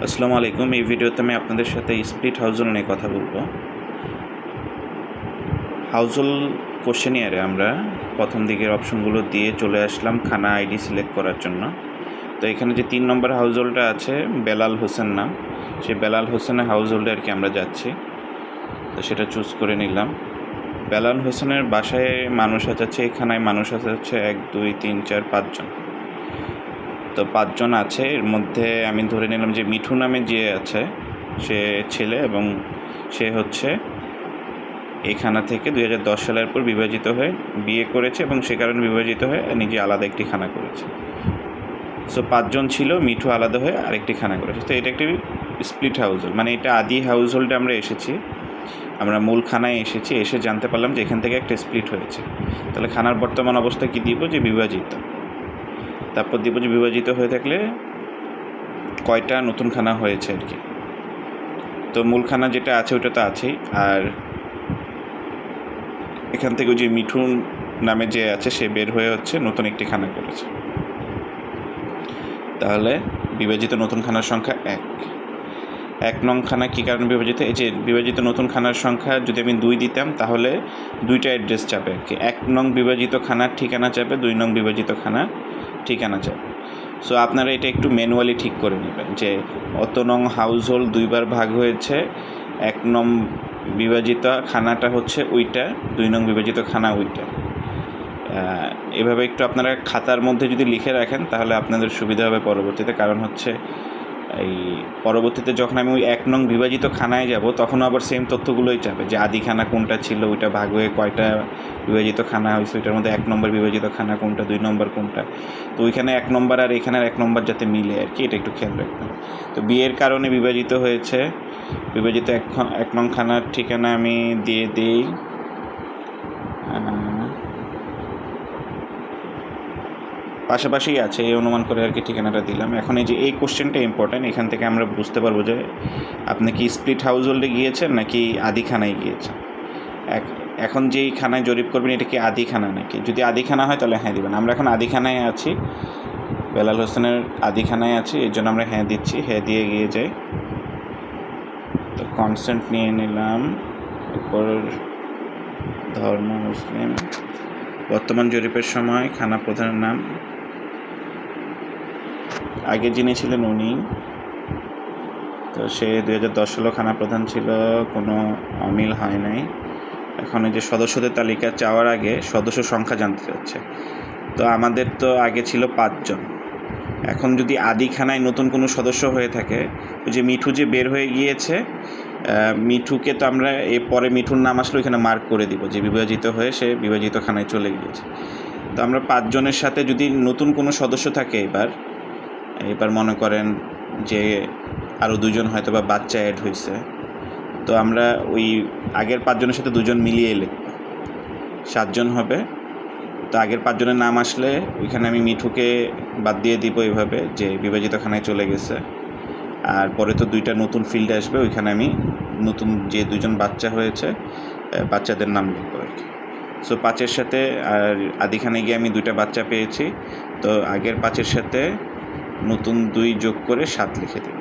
আসসালামু আলাইকুম। এই ভিডিওতে আমি আপনাদের সাথে স্প্লিট হাউজহোল্ড নিয়ে কথা বলবো। হাউজহোল্ড কোশ্চেনিয়ারে আমরা প্রথম দিকের অপশনগুলো দিয়ে চলে আসলাম খানা আইডি সিলেক্ট করার জন্য। তো এখানে যে 3 নম্বর হাউজহোল্ডটা আছে বেলাল হোসেন নাম, সেই বেলাল হোসেনের হাউজহোল্ডে আর কি আমরা যাচ্ছি। তো সেটা চুজ করে নিলাম। বেলাল হোসেনের বাসায় মানুষ আছে, এখানে মানুষ আছে 1 2 3 4 5 জন। তো 5 জন আছে, এর মধ্যে আমি ধরে নিলাম যে মিঠু নামে যে আছে সে ছেলে এবং সে হচ্ছে এই খানা থেকে 2010 সালের পর বিভাজিত হয়ে বিয়ে করেছে এবং সে কারণে বিভাজিত হয়ে নিজে আলাদা একটি খানা করেছে। সো 5 জন ছিল, মিঠু আলাদা হয়ে আরেকটি খানা করেছে। তো এটা একটি স্প্লিট হাউজহোল্ড, মানে এটা আদি হাউজহোল্ডে আমরা এসেছি, আমরা মূল খানায় এসেছি, এসে জানতে পারলাম যে এখান থেকে একটা স্প্লিট হয়েছে। তাহলে খানার বর্তমান অবস্থা কী দিব, যে বিভাজিত। তারপর দিব যে বিভাজিত হয়ে থাকলে কয়টা নতুন খানা হয়েছে আর কি। তো মূল খানা যেটা আছে ওটা তো আছেই, আর এখান থেকে যে মিঠুন নামে যে আছে সে বের হয়ে হচ্ছে নতুন একটি খানা করেছে। তাহলে বিভাজিত নতুন খানার সংখ্যা 1 নং খানা কী কারণে বিভাজিত, এই যে বিভাজিত নতুন খানার সংখ্যা যদি আমি 2 দিতাম তাহলে 2টা অ্যাড্রেস চাপে আর কি। 1 নং বিভাজিত খানার ঠিকানা চাপে, 2 নং বিভাজিত খানার ঠিকানা চাপে। সো আপনারা এটা একটু ম্যানুয়ালি ঠিক করে নেবেন যে অত নং হাউজহোল্ড 2বার ভাগ হয়েছে, 1 নং বিভাজিত খানাটা হচ্ছে ওইটা, 2 নং বিভাজিত খানা ওইটা। এভাবে একটু আপনারা খাতার মধ্যে যদি লিখে রাখেন তাহলে আপনাদের সুবিধা হবে পরবর্তীতে। কারণ হচ্ছে এই পরবর্তীতে যখন আমি ওই 1 নং বিভাজিত খানায় যাব তখন আবার সেম তথ্যগুলোই চাবে যে আদি খানা কোনটা ছিল, ওইটা ভাগ হয়ে কয়টা বিভাজিত খানা হয়েছে, ওইটার মধ্যে 1 নম্বর বিভাজিত খানা কোনটা, 2 নম্বর কোনটা। তো ওইখানে 1 নম্বর আর এখানের 1 নম্বর যাতে মিলে আর কি, এটা একটু খেয়াল রাখবেন। তো বিয়ের কারণে বিভাজিত হয়েছে, বিভাজিত 1 নং খানার ঠিকানা আমি দিয়ে দিই পাশাপাশি আছে এই অনুমান করে আর কি ঠিকানাটা দিলাম। এখন এই যে এই কোশ্চেনটা ইম্পর্ট্যান্ট, এখান থেকে আমরা বুঝতে পারবো যে আপনি কি স্প্লিট হাউজহোল্ডে গিয়েছেন নাকি আদি খানায় গিয়েছেন। এখন যেই খানায় জরিপ করবেন এটা কি আদি খানা নাকি, যদি আদি খানা হয় তাহলে হ্যাঁ দিবেন। আমরা এখন আদি খানায় আছি, বেলাল হোসেনের আদি খানায় আছি, এই জন্য আমরা হ্যাঁ দিচ্ছি, হ্যাঁ দিয়ে গিয়ে যাই। তো কনসেন্ট নিয়ে নিলাম, এরপর ধর্ম মুসলিম, বর্তমান জরিপের সময় খানা প্রধানের নাম, আগে যিনি ছিলেন উনি, তো সে 2010 সালে খানা প্রধান ছিল, কোনো অমিল হয় নাই। এখন এই যে সদস্যদের তালিকা চাওয়ার আগে সদস্য সংখ্যা জানতে চাচ্ছে। তো আমাদের তো আগে ছিল 5 জন, এখন যদি আদি খানায় নতুন কোনো সদস্য হয়ে থাকে, ওই যে মিঠু যে বের হয়ে গিয়েছে, মিঠুকে তো আমরা পরে মিঠুর নাম আসলে ওইখানে মার্ক করে দিব যে বিভাজিত হয়ে সে বিভাজিত খানায় চলে গিয়েছে। তো আমরা 5 জনের সাথে যদি নতুন কোনো সদস্য থাকে, এবার মনে করেন যে আরও 2 জন হয়তো বা বাচ্চা অ্যাড হয়েছে, তো আমরা ওই আগের 5 জনের সাথে 2 জন মিলিয়ে লিখব, 7 জন হবে। তো আগের 5 জনের নাম আসলে ওইখানে আমি মিঠুকে বাদ দিয়ে দিব এইভাবে যে বিভাজিত খানায় চলে গেছে, আর পরে তো 2টা নতুন ফিল্ডে আসবে, ওইখানে আমি নতুন যে 2 জন বাচ্চা হয়েছে বাচ্চাদের নাম লিখব আর কি। সো 5-এর সাথে আর আদিখানে গিয়ে আমি 2টা বাচ্চা পেয়েছি, তো আগের 5-এর সাথে নতুন 2 যোগ করে 7 লিখে দেব।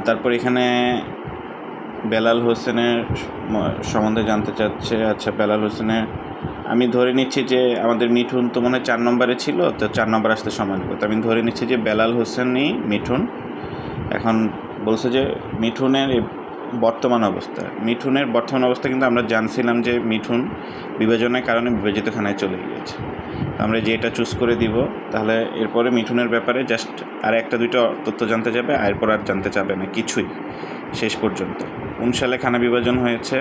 তারপর এখানে বেলাল হোসেনের সম্বন্ধে জানতে চাচ্ছে। আচ্ছা, বেলাল হোসেনের আমি ধরে নিচ্ছি যে আমাদের মিঠুন তো মনে হয় 4 নম্বরে ছিল, তো 4 নম্বর আসতে সময় লাগবে, তো আমি ধরে নিচ্ছি যে বেলাল হোসেনই মিঠুন। এখন বলছে যে মিঠুনের বর্তমান অবস্থা কিন্তু আমরা জানছিলাম যে মিঠুন বিভাজনের কারণে বিভাজিত খানায় চলে গিয়েছে। আমরা যে এটা চুজ করে দিব, তাহলে এরপরে মিঠুনের ব্যাপারে জাস্ট আর 1-2টা তথ্য জানতে যাবে, এরপর আর জানতে চাবে না কিছুই শেষ পর্যন্ত। কোন সালে খানা বিভাজন হয়েছে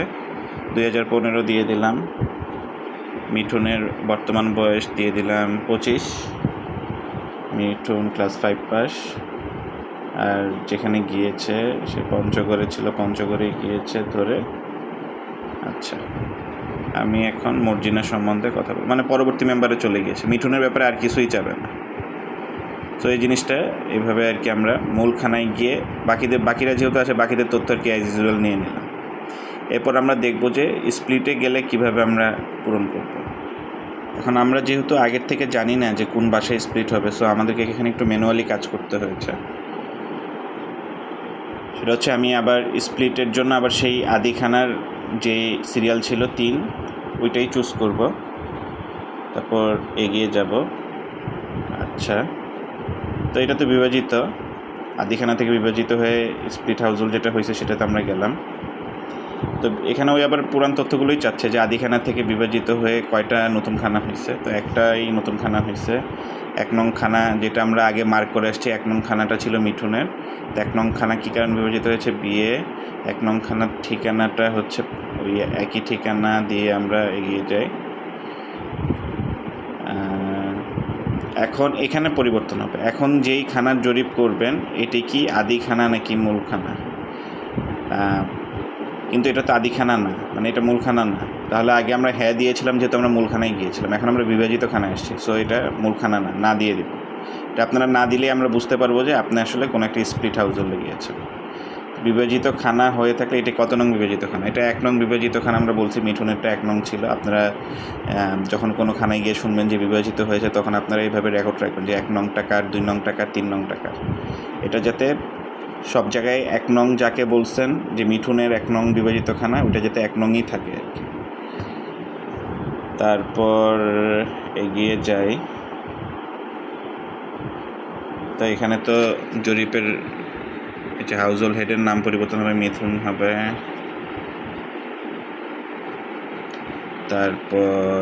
2015 দিয়ে দিলাম, মিঠুনের বর্তমান বয়স দিয়ে দিলাম 25, মিঠুন ক্লাস 5 পাস, আর যেখানে গিয়েছে সে পঞ্চগড়ে ছিল, পঞ্চগড়ে গিয়েছে ধরে। আচ্ছা, আমি এখন মর্জিনা সম্বন্ধে কথা বলব, মানে পরবর্তী মেম্বারে চলে গিয়েছে, মিঠুনের ব্যাপারে আর কিছুই চাবে না। তো এই জিনিসটা এইভাবে আর কি আমরা মূল খানায় গিয়ে বাকিরা যেহেতু আছে বাকিদের তথ্য আর কি অ্যাজ ইউজুয়াল নিয়ে নিলাম। এরপর আমরা দেখব যে স্প্লিটে গেলে কিভাবে আমরা পূরণ করব। এখন আমরা যেহেতু আগের থেকে জানি না যে কোন বাসায় স্প্লিট হবে, সো আমাদেরকে এখানে একটু ম্যানুয়ালি কাজ করতে হয়েছে। সেটা হচ্ছে আমি আবার স্প্লিটের জন্য আবার সেই আদিখানার যে সিরিয়াল ছিল 3, ওইটাই চুজ করব, তারপর এগিয়ে যাব। আচ্ছা, তো এটা তো বিভাজিত, আদিখানা থেকে বিভাজিত হয়ে স্প্লিট হাউজহোল্ড যেটা হয়েছে সেটাতে আমরা গেলাম। তো এখানে ওই আবার পুরান তথ্যগুলোই চাচ্ছে যে আদিখানা থেকে বিভাজিত হয়ে কয়টা নতুন খানা হয়েছে। তো একটাই নতুন খানা হয়েছে, 1 নং খানা, যেটা আমরা আগে মার্ক করে আসছি। 1 নং খানাটা ছিল মিঠুনের। তো 1 নং খানা কী কারণে বিভাজিত হয়েছে? বিয়ে। 1 নং খানার ঠিকানাটা হচ্ছে ওই একই ঠিকানা দিয়ে আমরা এগিয়ে যাই। এখন এখানে পরিবর্তন হবে। এখন যেই খানার জরিপ করবেন এটি কি আদিখানা নাকি মূলখানা? কিন্তু এটা তো আদিখানা না, মানে এটা মূলখানা না। তাহলে আগে আমরা হ্যাঁ দিয়েছিলাম যেহেতু আমরা মূলখানায় গিয়েছিলাম, এখন আমরা বিভাজিত খানায় এসেছি, সো এটা মূলখানা না, না দিয়ে দেব। এটা আপনারা না দিলে আমরা বুঝতে পারবো যে আপনি আসলে কোনো একটা স্প্লিট হাউজহোল্ডে গিয়েছেন। বিভাজিত খানা হয়ে থাকলে এটা কত নং বিভাজিত খানা? এটা 1 নং বিভাজিত খানা। আমরা বলছি মিঠুনেরটা 1 নং ছিল। আপনারা যখন কোনো খানায় গিয়ে শুনবেন যে বিভাজিত হয়েছে, তখন আপনারা এইভাবে রেকর্ড রাখবেন যে 1 নং টাকার, 2 নং টাকার, 3 নং টাকার। এটা যাতে সব জায়গায় 1 নং যাকে বলছেন যে মিঠুনের 1 নং বিভাজিত খানা, ওটা যাতে 1 নংই থাকে আর কি। তারপর এগিয়ে যাই। তো এখানে তো জরিপের যে হাউজহোল্ড হেডের নাম পরিবর্তন হবে, মিথুন হবে। তারপর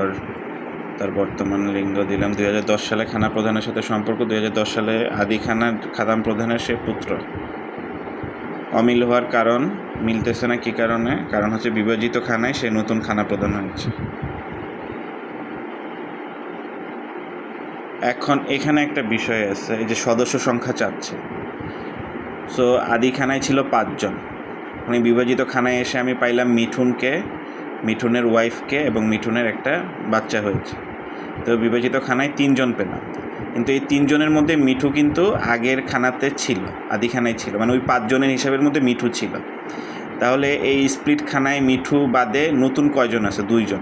তার বর্তমান লিঙ্গ দিলাম। 2010 সালে খানা প্রধানের সাথে সম্পর্ক। 2010 সালে আদিখানা খাদাম প্রধানের সে পুত্র। অমিল হওয়ার কারণ মিলতেছে না, কী কারণে? কারণ হচ্ছে বিভাজিত খানায় সে নতুন খানা প্রধান হয়েছে। এখন এখানে একটা বিষয় আছে, এই যে সদস্য সংখ্যা চাচ্ছে। সো আদিখানায় ছিল 5 জন, মানে বিভাজিত খানায় এসে আমি পাইলাম মিঠুনকে, মিঠুনের ওয়াইফকে এবং মিঠুনের একটা বাচ্চা হয়েছে। তো বিভাজিত খানায় 3 জন পেলাম, কিন্তু এই 3 জনের মধ্যে মিঠু কিন্তু আগের খানাতে ছিল, আদিখানায় ছিল, মানে ওই 5 জনের হিসাবের মধ্যে মিঠু ছিল। তাহলে এই স্প্লিট খানায় মিঠু বাদে নতুন কয়জন আছে? 2 জন।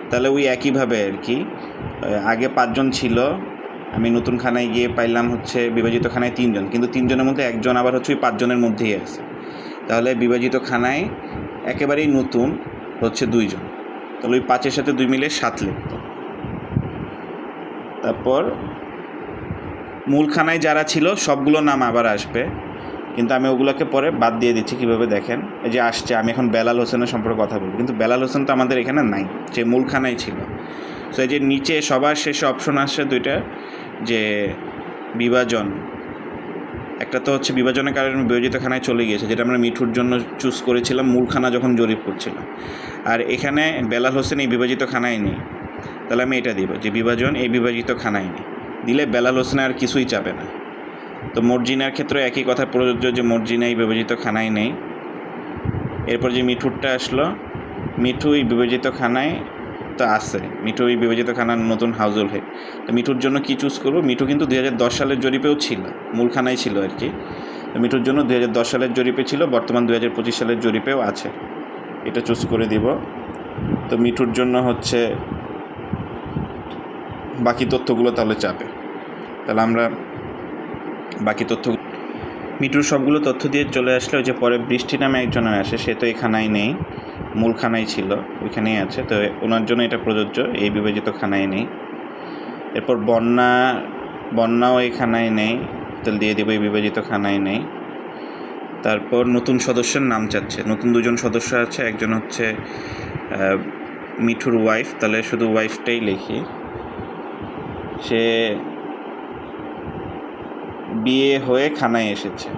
তাহলে ওই একইভাবে আর কি, আগে 5 জন ছিল, আমি নতুন খানায় গিয়ে পাইলাম হচ্ছে বিভাজিত খানায় 3 জন, কিন্তু 3 জনের মধ্যে 1 জন আবার হচ্ছে ওই 5 জনের মধ্যেই আছে। তাহলে বিভাজিত খানায় একেবারেই নতুন হচ্ছে 2 জন। তাহলে ওই 5-এর সাথে 2 মিলে 7 লিখত। তারপর মূলখানায় যারা ছিল সবগুলো নাম আবার আসবে, কিন্তু আমি ওগুলোকে পরে বাদ দিয়ে দিচ্ছি। কীভাবে দেখেন, এই যে আসছে, আমি এখন বেলাল হোসেনের সম্পর্কে কথা বলবো, কিন্তু বেলাল হোসেন তো আমাদের এখানে নাই, যে মূলখানায় ছিল। সো এই যে নিচে সবার শেষে অপশন আসছে 2টা, যে বিভাজন। একটা তো হচ্ছে বিভাজনের কারণে বিভাজিত খানায় চলে গিয়েছে, যেটা আমরা মিঠুর জন্য চুজ করেছিলাম মূলখানা যখন জরিপ করছিলাম। আর এখানে বেলাল হোসেন এই বিভাজিত খানায় নেই, তাহলে আমি এটা দিব যে বিভাজন এই বিভাজিত খানায় নেই। দিলে বেলাল হোসেন আর কিছুই চাবে না। তো মর্জিনার ক্ষেত্রে একই কথা প্রযোজ্য, যে মর্জিনা এই বিভাজিত খানায় নেই। এরপর যে মিঠুরটা আসলো, মিঠু এই বিভাজিত খানায় তো আছে, মিঠু এই বিভাজিত খানার নতুন হাউজহোল্ড হেড। তো মিঠুর জন্য কি চুজ করবো? মিঠু কিন্তু 2010 সালের জরিপেও ছিল, মূলখানায় ছিল আর কি। তো মিঠুর জন্য 2010 সালের জরিপে ছিল, বর্তমান 2025 সালের জরিপেও আছে, এটা চুজ করে দিব। তো মিঠুর জন্য হচ্ছে বাকি তথ্যগুলো তাহলে চাবে, তাহলে আমরা বাকি তথ্য, মিঠুর সবগুলো তথ্য দিয়ে চলে আসলে ওই যে পরে বৃষ্টি নামে একজনের আসে, সে তো এখানায় নেই, মূলখানায় ছিল, ওইখানেই আছে। তো ওনার জন্য এটা প্রযোজ্য, এই বিভাজিত খানায় নেই। এরপর বন্যাও এই খানায় নেই, তাহলে দিয়ে দেবো এই বিভাজিত খানায় নেই। তারপর নতুন সদস্যের নাম চাচ্ছে, নতুন 2 জন সদস্য আছে, একজন হচ্ছে মিঠুর ওয়াইফ, তাহলে শুধু ওয়াইফটাই লিখি। সে বিয়ে হয়ে খানায় এসেছে,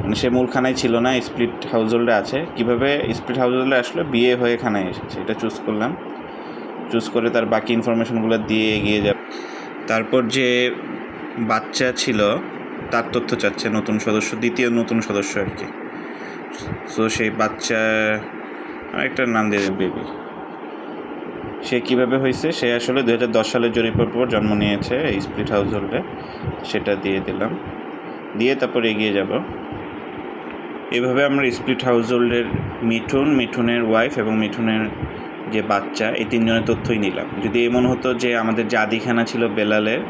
মানে সে মূলখানায় ছিল না, স্প্লিট হাউজহোল্ডে আছে। কিভাবে স্প্লিট হাউজহোল্ডে আসলে? বিয়ে হয়ে খানায় এসেছে, এটা চুজ করলাম। চুজ করে তার বাকি ইনফরমেশনগুলো দিয়ে এগিয়ে যাব। তারপর যে বাচ্চা ছিল তার তথ্য চাচ্ছে নতুন সদস্য, দ্বিতীয় নতুন সদস্য আর কি। সো সেই বাচ্চা, একটা নাম দিয়ে দেব বেবি। সে কীভাবে হয়েছে? সে আসলে 2010 সালের জরিপের পর জন্ম নিয়েছে এই স্প্লিট হাউজহোল্ডে, সেটা দিয়ে দিলাম। দিয়ে তারপর এগিয়ে যাব। এভাবে আমরা স্প্লিট হাউজহোল্ডের মিঠুনের ওয়াইফ এবং মিঠুনের যে বাচ্চা, এই 3 জনের তথ্যই নিলাম। যদি এমন হতো যে আমাদের যে আদিখানা ছিল বেলালের,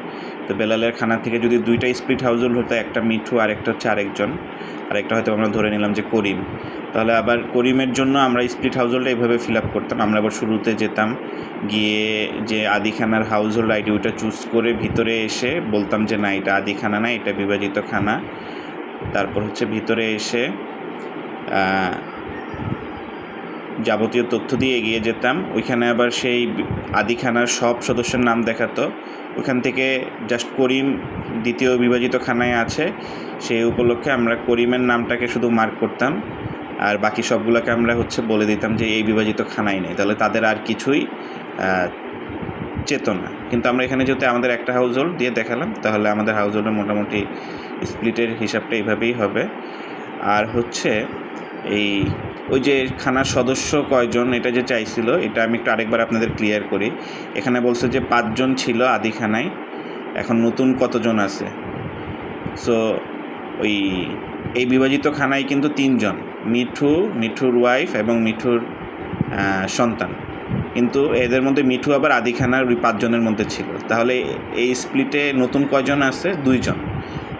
তো বেলালের খানা থেকে যদি 2টা স্প্লিট হাউস হোল্ড হতো, একটা মিঠু আর একটা হচ্ছে আরেকজন, আরেকটা হয়তো আমরা ধরে নিলাম যে করিম, তাহলে আবার করিমের জন্য আমরা স্প্লিট হাউস হোল্ডটা এইভাবে ফিল আপ করতাম। আমরা আবার শুরুতে যেতাম, গিয়ে যে আদিখানার হাউস হোল্ড আইডি ওইটা চুজ করে ভিতরে এসে বলতাম যে না এটা আদিখানা না, এটা বিভাজিত খানা। তারপর হচ্ছে ভিতরে এসে যাবতীয় তথ্য দিয়ে এগিয়ে যেতাম। ওইখানে আবার সেই আদিখানার সব সদস্যের নাম দেখাতো। ওইখান থেকে জাস্ট করিম দ্বিতীয় বিভাজিত খানায় আছে, সেই উপলক্ষে আমরা করিমের নামটাকে শুধু মার্ক করতাম, আর বাকি সবগুলোকে আমরা হচ্ছে বলে দিতাম যে এই বিভাজিত খানাই নেই, তাহলে তাদের আর কিছুই চেতনা। কিন্তু আমরা এখানে যেহেতু আমাদের একটা হাউস হোল্ড দিয়ে দেখালাম, তাহলে আমাদের হাউস হোল্ডের মোটামুটি স্প্লিটের হিসাবটা এইভাবেই হবে। আর হচ্ছে এই ওই যে খানার সদস্য কয়জন এটা যে চাইছিল, এটা আমি একটু আরেকবার আপনাদের ক্লিয়ার করি। এখানে বলছে যে 5 জন ছিল আদিখানায়, এখন নতুন কতজন আছে। সো এই বিভাজিত খানায় কিন্তু 3 জন, মিঠুর ওয়াইফ এবং মিঠুর সন্তান, কিন্তু এদের মধ্যে মিঠু আবার আদিখানার ওই 5 জনের মধ্যে ছিল। তাহলে এই স্প্লিটে নতুন কয়জন আছে? 2 জন।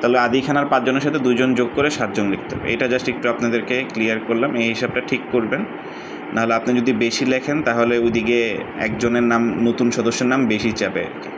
তাহলে আদিখানার 5 জনের সাথে 2 জন যোগ করে 7 জন লিখতে হবে। এটা জাস্ট একটু আপনাদেরকে ক্লিয়ার করলাম, এই হিসাবটা ঠিক করবেন। নাহলে আপনি যদি বেশি লেখেন তাহলে ওইদিকে একজনের নাম, নতুন সদস্যের নাম বেশি চাবে আর কি।